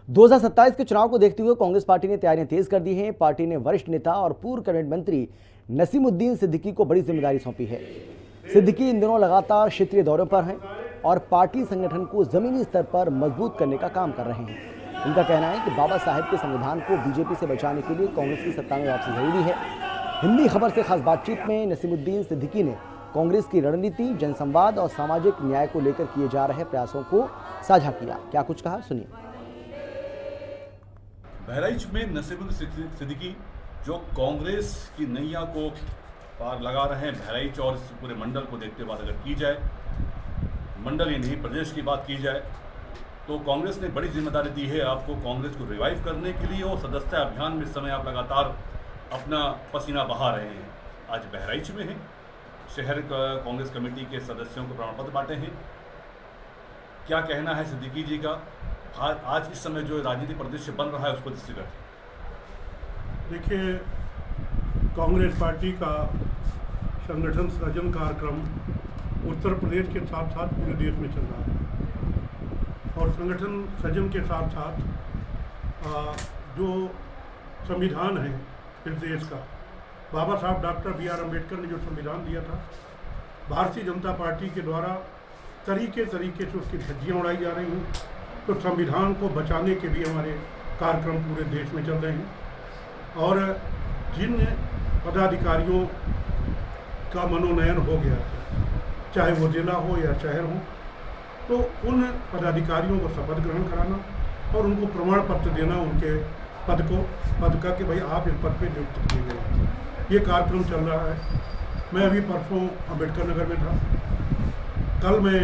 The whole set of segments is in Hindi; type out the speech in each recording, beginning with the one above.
2027 के चुनाव को देखते हुए कांग्रेस पार्टी ने तैयारियां तेज कर दी हैं। पार्टी ने वरिष्ठ नेता और पूर्व कैबिनेट मंत्री नसीमुद्दीन सिद्दीकी को बड़ी जिम्मेदारी सौंपी है। सिद्दीकी इन दिनों लगातार क्षेत्रीय दौरों पर हैं और पार्टी संगठन को जमीनी स्तर पर मजबूत करने का काम कर रहे हैं। उनका कहना है कि बाबा साहेब के संविधान को बीजेपी से बचाने के लिए कांग्रेस की सत्ता में वापसी जरूरी है। हिंदी खबर से खास बातचीत में नसीमुद्दीन सिद्दीकी ने कांग्रेस की रणनीति, जनसंवाद और सामाजिक न्याय को लेकर किए जा रहे प्रयासों को साझा किया। क्या कुछ कहा, सुनिए। बहराइच में नसीमुद्दीन सिद्दीकी जो कांग्रेस की नैया को पार लगा रहे हैं, बहराइच और इस पूरे मंडल को देखते हुए अगर की जाए, मंडल ही नहीं प्रदेश की बात की जाए, तो कांग्रेस ने बड़ी जिम्मेदारी दी है आपको कांग्रेस को रिवाइव करने के लिए। और सदस्यता अभियान में इस समय आप लगातार अपना पसीना बहा रहे हैं। आज बहराइच में है, शहर कांग्रेस कमेटी के सदस्यों को प्रमाण पत्र बांटे हैं। क्या कहना है सिद्दीकी जी का आज इस समय जो राजनीतिक परिदृश्य बन रहा है उसको दृष्टिगत? देखिए, कांग्रेस पार्टी का संगठन सृजन कार्यक्रम उत्तर प्रदेश के साथ साथ पूरे देश में चल रहा है। और संगठन सृजन के साथ साथ जो संविधान है इस देश का, बाबा साहब डॉक्टर B.R. अम्बेडकर ने जो संविधान दिया था, भारतीय जनता पार्टी के द्वारा तरीके से उसकी धज्जियाँ उड़ाई जा रही हैं। तो संविधान को बचाने के भी हमारे कार्यक्रम पूरे देश में चल रहे हैं। और जिन पदाधिकारियों का मनोनयन हो गया, चाहे वो जिला हो या शहर हो, तो उन पदाधिकारियों को शपथ ग्रहण कराना और उनको प्रमाण पत्र देना, उनके पद का कि भाई आप इस पद पे नियुक्त किए गए। ये कार्यक्रम चल रहा है। मैं अभी परसों अम्बेडकर नगर में था, कल मैं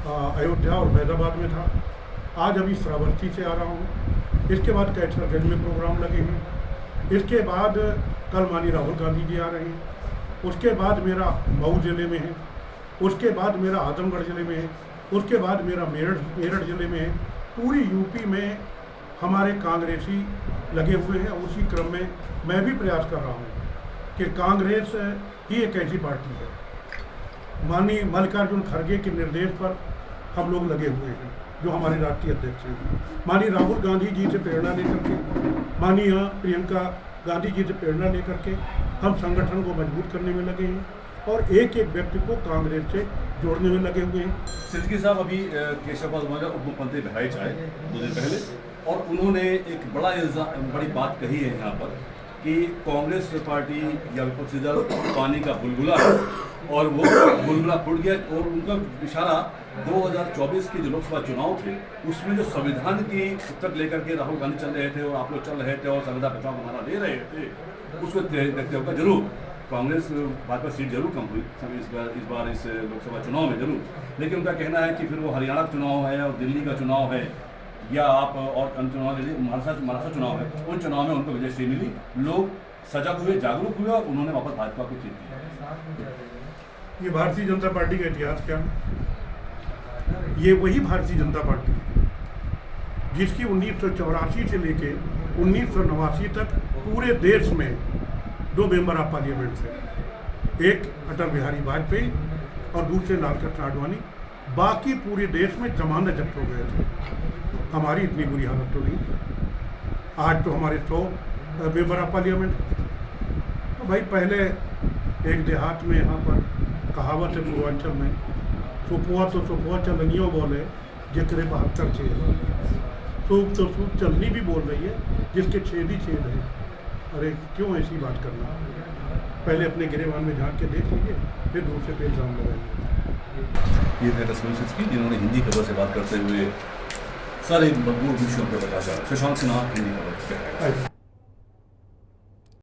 अयोध्या और फैजाबाद में था, आज अभी श्रावस्ती से आ रहा हूँ। इसके बाद कैथरगंज में प्रोग्राम लगे हैं। इसके बाद कल माननीय राहुल गांधी जी आ रहे हैं। उसके बाद मेरा मऊ जिले में है, उसके बाद मेरा आजमगढ़ जिले में है, उसके बाद मेरा मेरठ जिले में है। पूरी यूपी में हमारे कांग्रेसी लगे हुए हैं। उसी क्रम में मैं भी प्रयास कर रहा हूँ कि कांग्रेस ही एक ऐसी पार्टी है। माननीय मल्लिकार्जुन खड़गे के निर्देश पर हम लोग लगे हुए हैं, जो हमारे राष्ट्रीय अध्यक्ष हैं। माननीय राहुल गांधी जी से प्रेरणा लेकर के, माननीय प्रियंका गांधी जी से प्रेरणा लेकर के हम संगठन को मजबूत करने में लगे हैं और एक एक व्यक्ति को कांग्रेस से जोड़ने में लगे हुए हैं। सिद्दीकी साहब अभी केशव मौर्य उप मुख्यमंत्री बहराइच आए 2 दिन पहले, और उन्होंने एक बड़ी बात कही है यहाँ पर कि कांग्रेस पार्टी या विपक्षी दल पानी का बुलबुला है और वो बुलबुला फूट गया। और उनका इशारा 2024 के जो लोकसभा चुनाव थे उसमें जो संविधान की पुस्तक लेकर के राहुल गांधी चल रहे थे और आप लोग चल रहे थे और संविधान बचाव का नारा ले रहे थे, उसको देखते हुए जरूर कांग्रेस भाजपा सीट जरूर कम हुई इस बार इस लोकसभा चुनाव में जरूर। लेकिन उनका कहना है कि फिर वो हरियाणा का चुनाव है और दिल्ली का चुनाव है या आप और चुनाव महाराष्ट्र चुनाव है, उन चुनाव में उनको विजय श्री मिली। लोग सजग हुए, जागरूक हुए और उन्होंने वापस भाजपा को जीत दिया। ये भारतीय जनता पार्टी का इतिहास क्या है? ये वही भारतीय जनता पार्टी है जिसकी 1984 से लेके 1989 तक पूरे देश में 2 मेंबर ऑफ पार्लियामेंट थे, एक अटल बिहारी वाजपेयी और दूसरे लाल कृष्ण आडवाणी। बाकी पूरे देश में जमानत जब्त हो गए थे। हमारी इतनी बुरी हालत तो नहीं। आज तो हमारे 100 मेंबर ऑफ पार्लियामेंट। तो भाई पहले एक देहात में यहाँ पर कहावत है पूर्वांचल में, सुपुआ तो सुपुआ चलनियों बोले जिक्रे 72 छेद। सूप तो सूप चलनी भी बोल रही है जिसके छेद ही छेद है। अरे क्यों ऐसी बात करना? पहले अपने गिरेबान में झाँक के देख लीजिए, फिर दूसरे पे इल्ज़ाम लगाइए। ये थे नसीमुद्दीन सिद्दीकी जिन्होंने हिंदी खबर से बात करते हुए सारे मजबूत विषयों पर बताया। शशांक सिन्हा, हिंदी खबर।